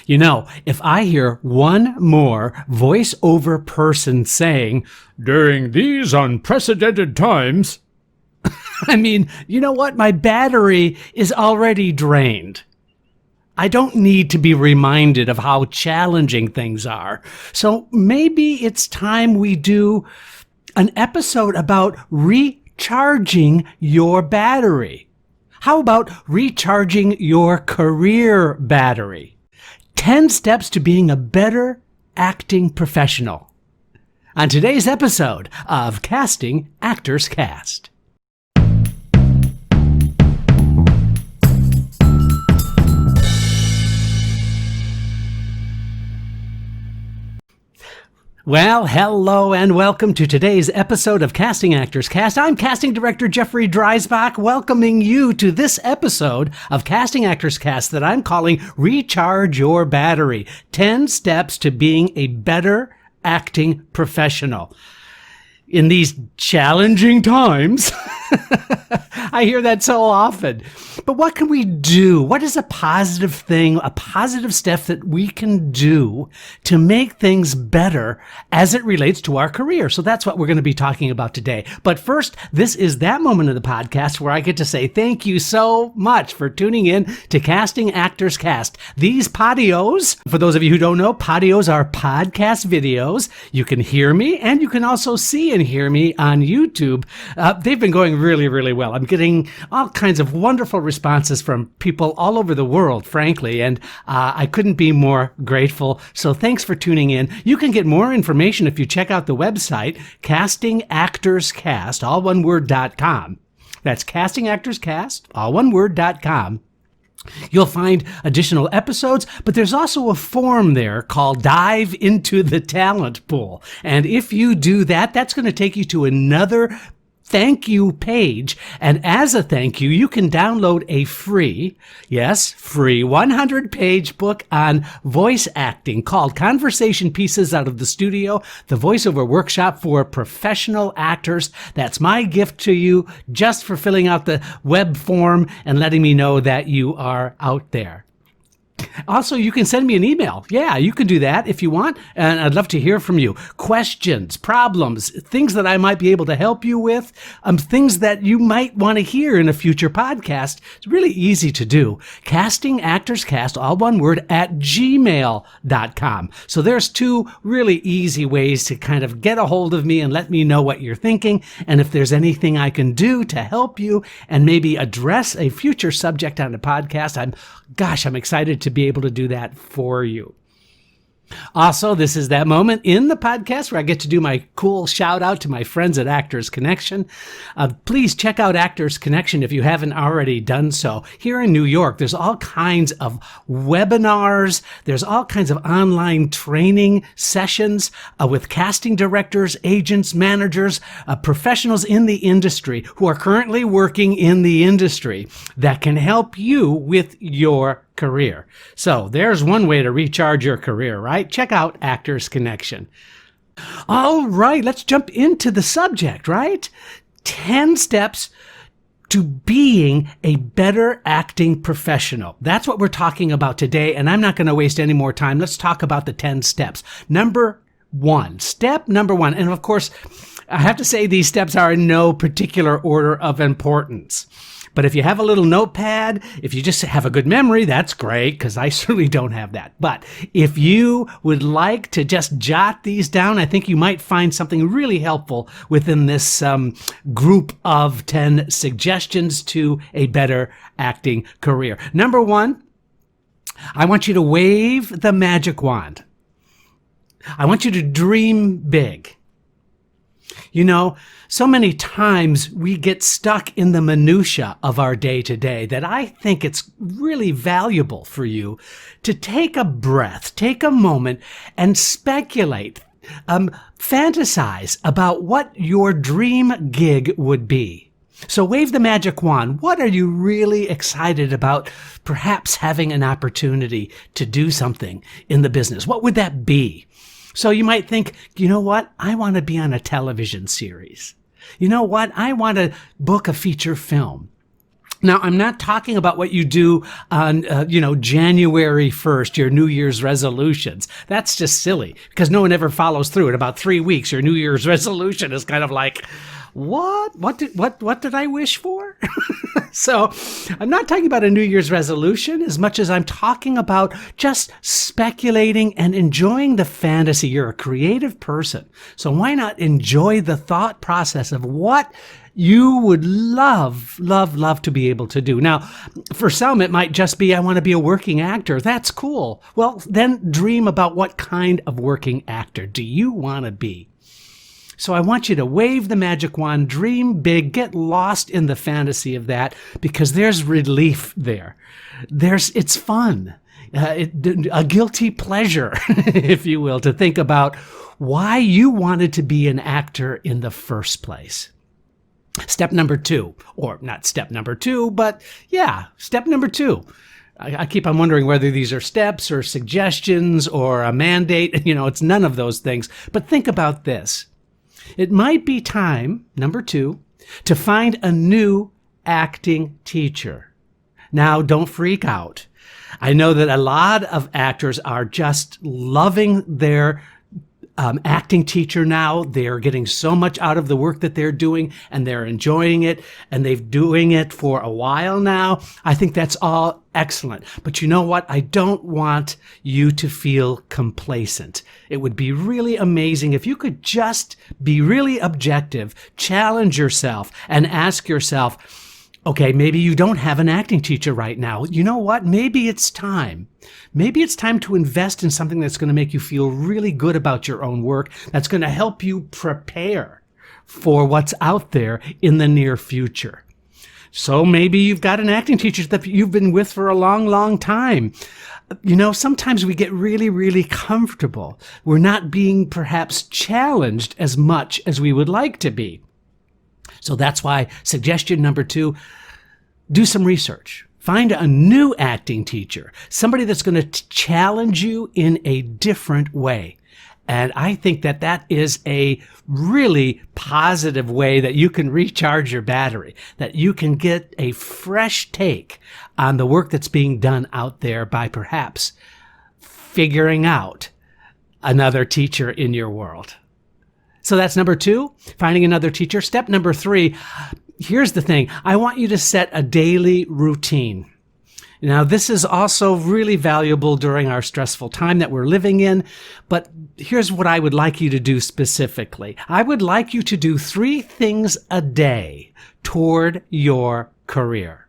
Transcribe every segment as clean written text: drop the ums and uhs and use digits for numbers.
You know, if I hear one more voiceover person saying, "During these unprecedented times," I mean, you know what? My battery is already drained. I don't need to be reminded of how challenging things are. So maybe it's time we do an episode about recharging your battery. How about recharging your career battery? 10 steps to being a better acting professional. On today's episode of Casting Actors Cast. Well, hello and welcome to today's episode of Casting Actors Cast. I'm casting director Jeffrey Dreisbach, welcoming you to this episode of Casting Actors Cast that I'm calling Recharge Your Battery, 10 Steps to Being a Better Acting Professional. In these challenging times, I hear that so often. But what can we do? What is a positive thing, a positive step that we can do to make things better as it relates to our career? So that's what we're going to be talking about today. But first, this is that moment of the podcast where I get to say thank you so much for tuning in to Casting Actors Cast. These podios, for those of you who don't know, podios are podcast videos. You can hear me and you can also see and hear me on YouTube. They've been going really, really well. I'm getting all kinds of wonderful responses from people all over the world, frankly, and I couldn't be more grateful. So thanks for tuning in. You can get more information if you check out the website, castingactorscast, all one word.com. That's castingactorscast, all one word.com. You'll find additional episodes, but there's also a form there called Dive into the Talent Pool. And if you do that, that's going to take you to another thank you page. And as a thank you, you can download a free 100-page book on voice acting called Conversation Pieces Out of the Studio, the voiceover workshop for professional actors. That's my gift to you just for filling out the web form and letting me know that you are out there. Also, you can send me an email. Yeah, you can do that if you want, and I'd love to hear from you. Questions, problems, things that I might be able to help you with, things that you might want to hear in a future podcast. It's really easy to do. CastingActorsCast, all one word, at gmail.com. So there's two really easy ways to kind of get a hold of me and let me know what you're thinking, and if there's anything I can do to help you and maybe address a future subject on the podcast, I'm excited to be able to do that for you. Also, this is that moment in the podcast where I get to do my cool shout out to my friends at Actors Connection. Please check out Actors Connection if you haven't already done so. Here in New York, there's all kinds of webinars. There's all kinds of online training sessions with casting directors, agents, managers, professionals in the industry who are currently working in the industry that can help you with your career. So there's one way to recharge your career, right? Check out Actors Connection. All right, let's jump into the subject, right? 10 steps to being a better acting professional. That's what we're talking about today, and I'm not going to waste any more time. Let's talk about the 10 steps. Step number one, and of course, I have to say these steps are in no particular order of importance. But if you have a little notepad, if you just have a good memory, that's great, because I certainly don't have that. But if you would like to just jot these down, I think you might find something really helpful within this group of 10 suggestions to a better acting career. Number one, I want you to wave the magic wand. I want you to dream big. You know, so many times we get stuck in the minutia of our day-to-day that I think it's really valuable for you to take a breath, take a moment, and speculate, fantasize about what your dream gig would be. So wave the magic wand. What are you really excited about perhaps having an opportunity to do something in the business? What would that be? So you might think, you know what? I want to be on a television series. You know what? I want to book a feature film. Now, I'm not talking about what you do on, January 1st, your New Year's resolutions. That's just silly because no one ever follows through. In about 3 weeks, your New Year's resolution is kind of like, what? What did I wish for? So I'm not talking about a New Year's resolution as much as I'm talking about just speculating and enjoying the fantasy. You're a creative person. So why not enjoy the thought process of what you would love to be able to do. Now, for some, it might just be, I want to be a working actor. That's cool. Well, then dream about what kind of working actor do you want to be? So I want you to wave the magic wand, dream big, get lost in the fantasy of that, because there's relief there. It's fun. A guilty pleasure, if you will, to think about why you wanted to be an actor in the first place. Step number 2, or not step number 2, but yeah, step number 2. I keep on wondering whether these are steps or suggestions or a mandate. It's none of those things. But think about this. It might be time, number 2, to find a new acting teacher. Now, don't freak out. I know that a lot of actors are just loving their acting teacher now. They're getting so much out of the work that they're doing, and they're enjoying it, and they've doing it for a while now. I think that's all excellent. But you know what? I don't want you to feel complacent. It would be really amazing if you could just be really objective, challenge yourself, and ask yourself, okay, maybe you don't have an acting teacher right now. You know what? Maybe it's time. Maybe it's time to invest in something that's going to make you feel really good about your own work, that's going to help you prepare for what's out there in the near future. So maybe you've got an acting teacher that you've been with for a long, long time. Sometimes we get really, really comfortable. We're not being perhaps challenged as much as we would like to be. So that's why suggestion number 2, do some research. Find a new acting teacher, somebody that's going to challenge you in a different way. And I think that is a really positive way that you can recharge your battery, that you can get a fresh take on the work that's being done out there by perhaps figuring out another teacher in your world. So that's number 2, finding another teacher. Step number 3, here's the thing. I want you to set a daily routine. Now, this is also really valuable during our stressful time that we're living in, but here's what I would like you to do specifically. I would like you to do 3 things a day toward your career.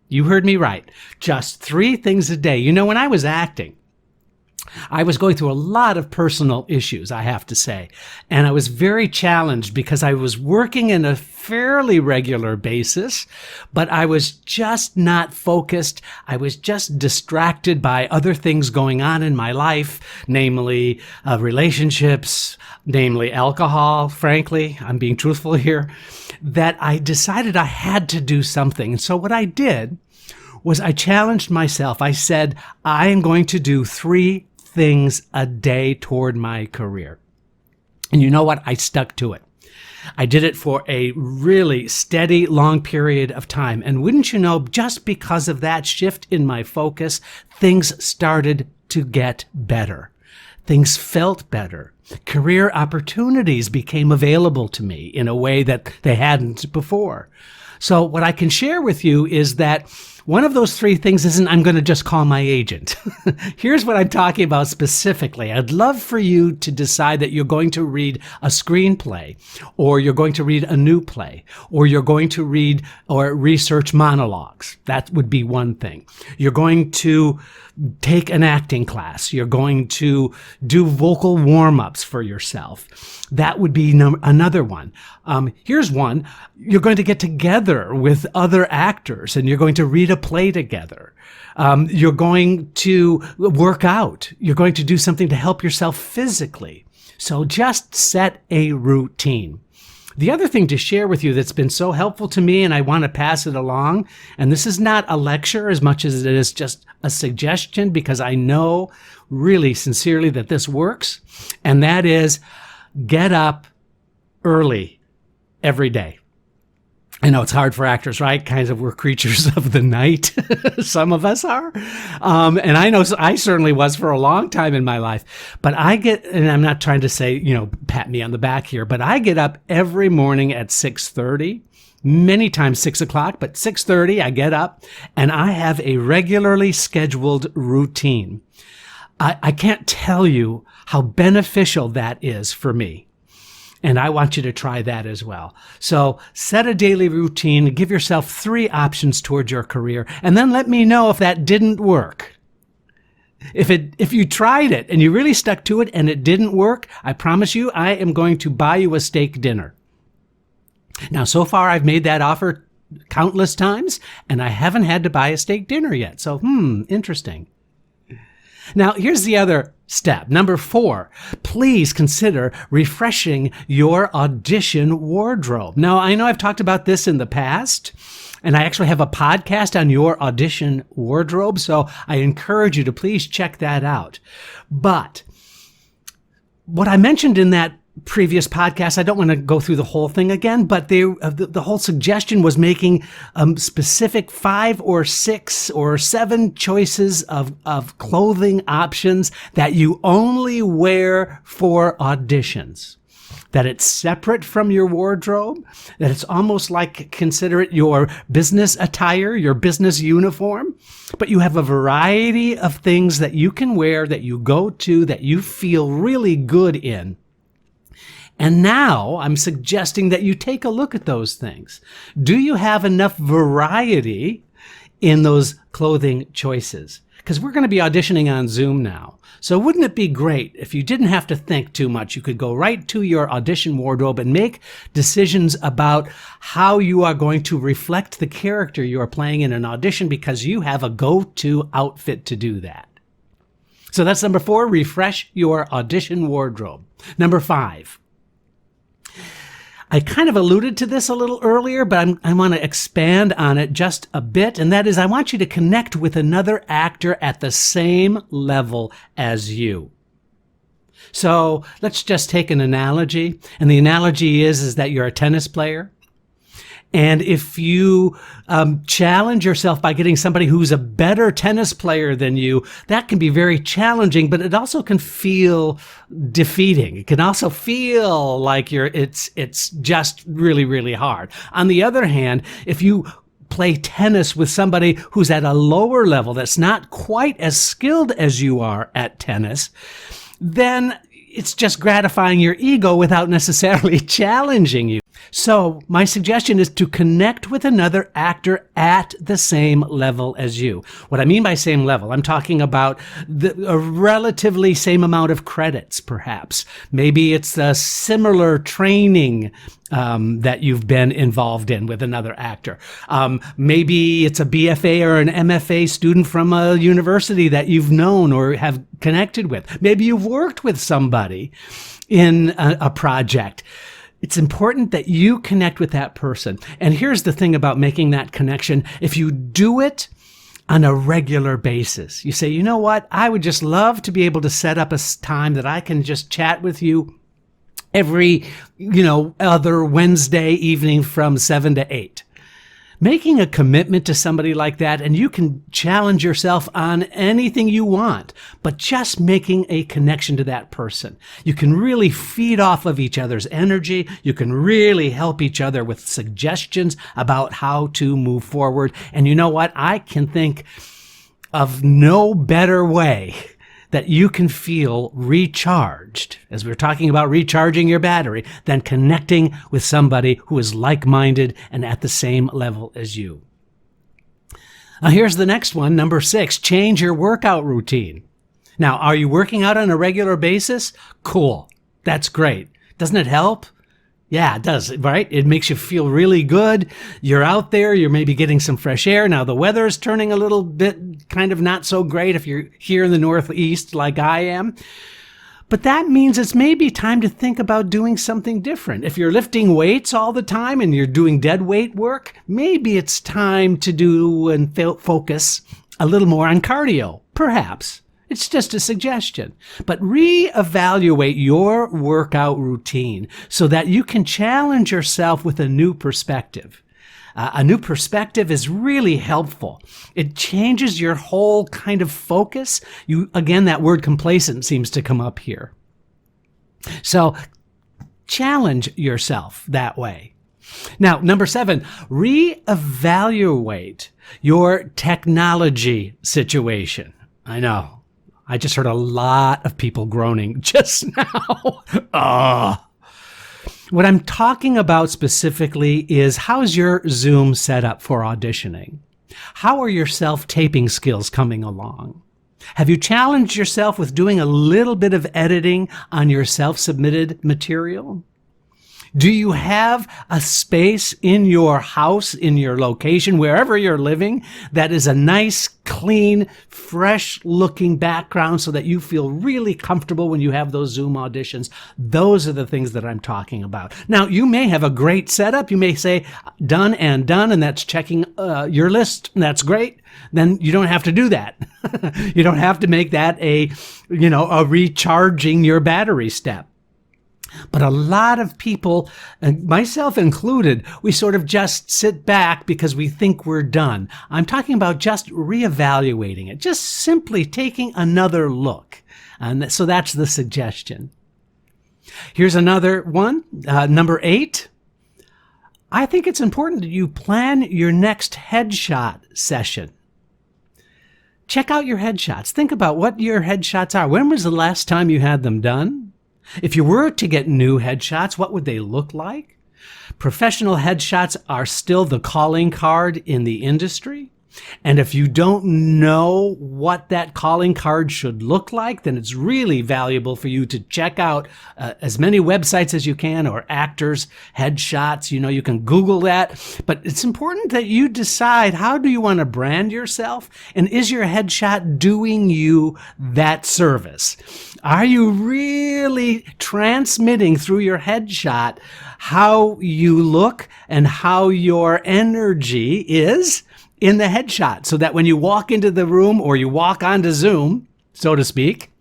You heard me right. Just 3 things a day. When I was acting, I was going through a lot of personal issues, I have to say, and I was very challenged because I was working in a fairly regular basis, but I was just not focused. I was just distracted by other things going on in my life, namely relationships, namely alcohol, frankly. I'm being truthful here, that I decided I had to do something. And so what I did was I challenged myself. I said, I am going to do 3 things a day toward my career. And you know what? I stuck to it. I did it for a really steady, long period of time. And wouldn't you know, just because of that shift in my focus, things started to get better. Things felt better. Career opportunities became available to me in a way that they hadn't before. So what I can share with you is that one of those 3 things isn't, I'm going to just call my agent. Here's what I'm talking about specifically. I'd love for you to decide that you're going to read a screenplay, or you're going to read a new play, or you're going to read or research monologues. That would be one thing. You're going to take an acting class. You're going to do vocal warm-ups for yourself. That would be another one. Here's one. You're going to get together with other actors and you're going to read a play together. You're going to work out. You're going to do something to help yourself physically. So just set a routine. The other thing to share with you that's been so helpful to me, and I want to pass it along, and this is not a lecture as much as it is just a suggestion, because I know really sincerely that this works, and that is get up early every day. I know it's hard for actors, right? Kinds of we're creatures of the night. Some of us are. And I know I certainly was for a long time in my life. But and I'm not trying to say, pat me on the back here, but I get up every morning at 6:30, many times 6 o'clock, but 6:30 I get up and I have a regularly scheduled routine. I can't tell you how beneficial that is for me. And I want you to try that as well. So set a daily routine, give yourself 3 options towards your career, and then let me know if that didn't work. If you tried it and you really stuck to it and it didn't work, I promise you I am going to buy you a steak dinner. Now, so far I've made that offer countless times and I haven't had to buy a steak dinner yet. So, interesting. Now, here's the other step. Number 4, please consider refreshing your audition wardrobe. Now, I know I've talked about this in the past, and I actually have a podcast on your audition wardrobe, so I encourage you to please check that out. But what I mentioned in that previous podcast, I don't want to go through the whole thing again, but the whole suggestion was making specific 5 or 6 or 7 choices of clothing options that you only wear for auditions. That it's separate from your wardrobe, that it's almost like, consider it your business attire, your business uniform, but you have a variety of things that you can wear, that you go to, that you feel really good in. And now I'm suggesting that you take a look at those things. Do you have enough variety in those clothing choices? Because we're going to be auditioning on Zoom now. So wouldn't it be great if you didn't have to think too much? You could go right to your audition wardrobe and make decisions about how you are going to reflect the character you are playing in an audition, because you have a go-to outfit to do that. So that's number 4, refresh your audition wardrobe. Number 5. I kind of alluded to this a little earlier, but I want to expand on it just a bit, and that is I want you to connect with another actor at the same level as you. So let's just take an analogy, and the analogy is that you're a tennis player. And if you challenge yourself by getting somebody who's a better tennis player than you, that can be very challenging, but it also can feel defeating. It can also feel like it's just really, really hard. On the other hand, if you play tennis with somebody who's at a lower level, that's not quite as skilled as you are at tennis, then it's just gratifying your ego without necessarily challenging you. So my suggestion is to connect with another actor at the same level as you. What I mean by same level, I'm talking about a relatively same amount of credits, perhaps. Maybe it's a similar training that you've been involved in with another actor. Maybe it's a BFA or an MFA student from a university that you've known or have connected with. Maybe you've worked with somebody in a project. It's important that you connect with that person. And here's the thing about making that connection. If you do it on a regular basis, you say, you know what? I would just love to be able to set up a time that I can just chat with you every, other Wednesday evening from 7 to 8. Making a commitment to somebody like that, and you can challenge yourself on anything you want, but just making a connection to that person. You can really feed off of each other's energy. You can really help each other with suggestions about how to move forward. And you know what? I can think of no better way that you can feel recharged, as we're talking about recharging your battery, than connecting with somebody who is like-minded and at the same level as you. Now here's the next one, number 6, change your workout routine. Now, are you working out on a regular basis? Cool. That's great. Doesn't it help? Yeah, it does, right? It makes you feel really good. You're out there, you're maybe getting some fresh air. Now the weather is turning a little bit kind of not so great if you're here in the Northeast like I am. But that means it's maybe time to think about doing something different. If you're lifting weights all the time and you're doing dead weight work, maybe it's time to do and focus a little more on cardio, perhaps. It's just a suggestion. But reevaluate your workout routine so that you can challenge yourself with a new perspective. a new perspective is really helpful. It changes your whole kind of focus. Again, that word complacent seems to come up here. So challenge yourself that way. Now, number 7, reevaluate your technology situation. I know. I just heard a lot of people groaning just now. What I'm talking about specifically is, how's your Zoom set up for auditioning? How are your self-taping skills coming along? Have you challenged yourself with doing a little bit of editing on your self-submitted material? Do you have a space in your house, in your location, wherever you're living, that is a nice, clean, fresh-looking background so that you feel really comfortable when you have those Zoom auditions? Those are the things that I'm talking about. Now, you may have a great setup. You may say, done, and that's checking your list. That's great. Then you don't have to do that. You don't have to make that a recharging your battery step. But a lot of people, and myself included, we sort of just sit back because we think we're done. I'm talking about just reevaluating it, just simply taking another look. And so that's the suggestion. Here's another one, number 8. I think it's important that you plan your next headshot session. Check out your headshots. Think about what your headshots are. When was the last time you had them done? If you were to get new headshots, what would they look like? Professional headshots are still the calling card in the industry. And if you don't know what that calling card should look like, then it's really valuable for you to check out as many websites as you can, or actors' headshots. You can Google that. But it's important that you decide, how do you want to brand yourself? And is your headshot doing you that service? Are you really transmitting through your headshot how you look and how your energy is in the headshot, so that when you walk into the room or you walk onto Zoom, so to speak,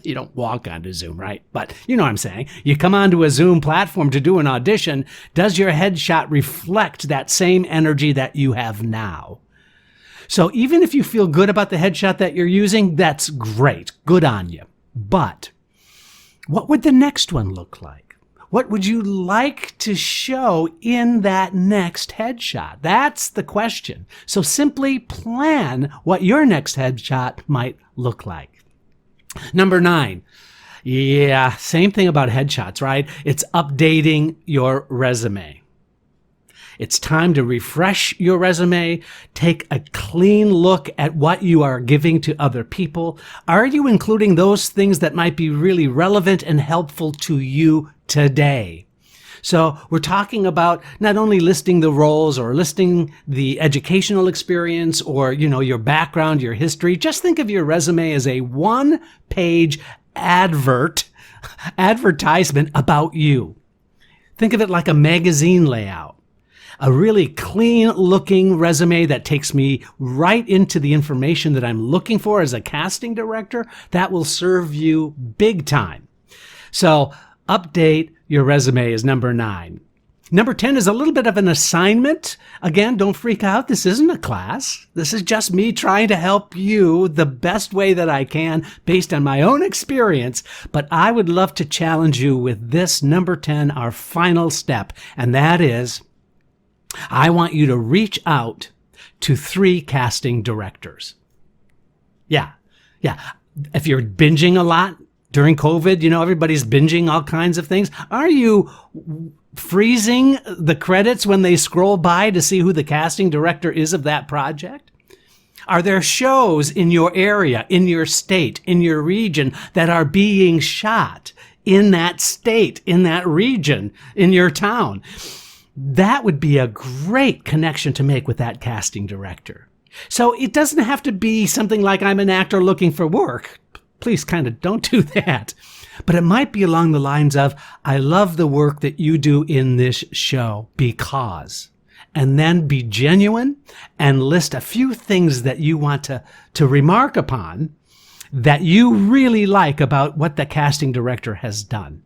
you don't walk onto Zoom, right? But you know what I'm saying. You come onto a Zoom platform to do an audition. Does your headshot reflect that same energy that you have now? So even if you feel good about the headshot that you're using, that's great. Good on you. But what would the next one look like? What would you like to show in that next headshot? That's the question. So simply plan what your next headshot might look like. Number 9. Yeah, same thing about headshots, right? It's updating your resume. It's time to refresh your resume. Take a clean look at what you are giving to other people. Are you including those things that might be really relevant and helpful to you today? So we're talking about not only listing the roles or listing the educational experience or, your background, your history. Just think of your resume as a one-page advertisement about you. Think of it like a magazine layout. A really clean-looking resume that takes me right into the information that I'm looking for as a casting director. That will serve you big time. So update your resume is number 9. Number 10 is a little bit of an assignment. Again, don't freak out. This isn't a class. This is just me trying to help you the best way that I can based on my own experience. But I would love to challenge you with this number 10, our final step, and that is, I want you to reach out to 3 casting directors. Yeah. If you're binging a lot during COVID, everybody's binging all kinds of things. Are you freezing the credits when they scroll by to see who the casting director is of that project? Are there shows in your area, in your state, in your region that are being shot in that state, in that region, in your town? That would be a great connection to make with that casting director. So it doesn't have to be something like, I'm an actor looking for work. Please kind of don't do that. But it might be along the lines of, I love the work that you do in this show because, and then be genuine and list a few things that you want to remark upon that you really like about what the casting director has done.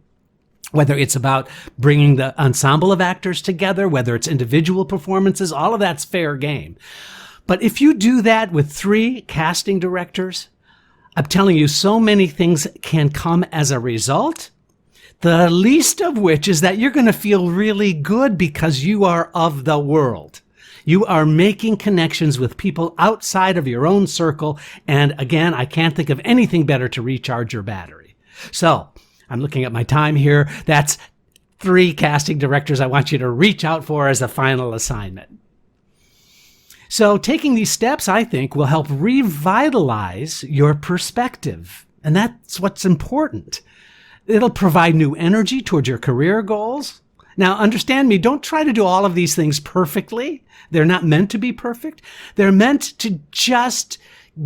Whether it's about bringing the ensemble of actors together, whether it's individual performances, all of that's fair game. But if you do that with 3 casting directors, I'm telling you, so many things can come as a result, the least of which is that you're going to feel really good because you are of the world. You are making connections with people outside of your own circle. And again, I can't think of anything better to recharge your battery. So I'm looking at my time here. That's 3 casting directors I want you to reach out for as a final assignment. So taking these steps, I think, will help revitalize your perspective. And that's what's important. It'll provide new energy towards your career goals. Now, understand me, don't try to do all of these things perfectly. They're not meant to be perfect. They're meant to just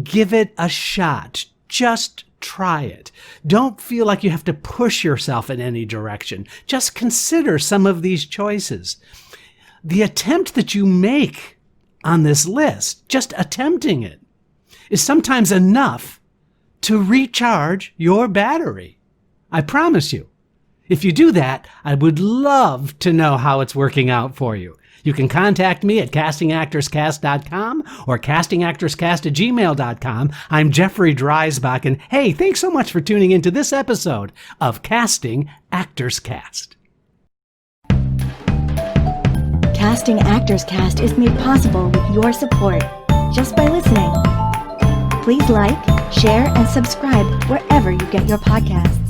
give it a shot. Just try it. Don't feel like you have to push yourself in any direction. Just consider some of these choices. The attempt that you make on this list, just attempting it, is sometimes enough to recharge your battery. I promise you. If you do that, I would love to know how it's working out for you. You can contact me at castingactorscast.com or castingactorscast@gmail.com. I'm Jeffrey Dreisbach, and hey, thanks so much for tuning into this episode of Casting Actors Cast. Casting Actors Cast is made possible with your support just by listening. Please like, share, and subscribe wherever you get your podcasts.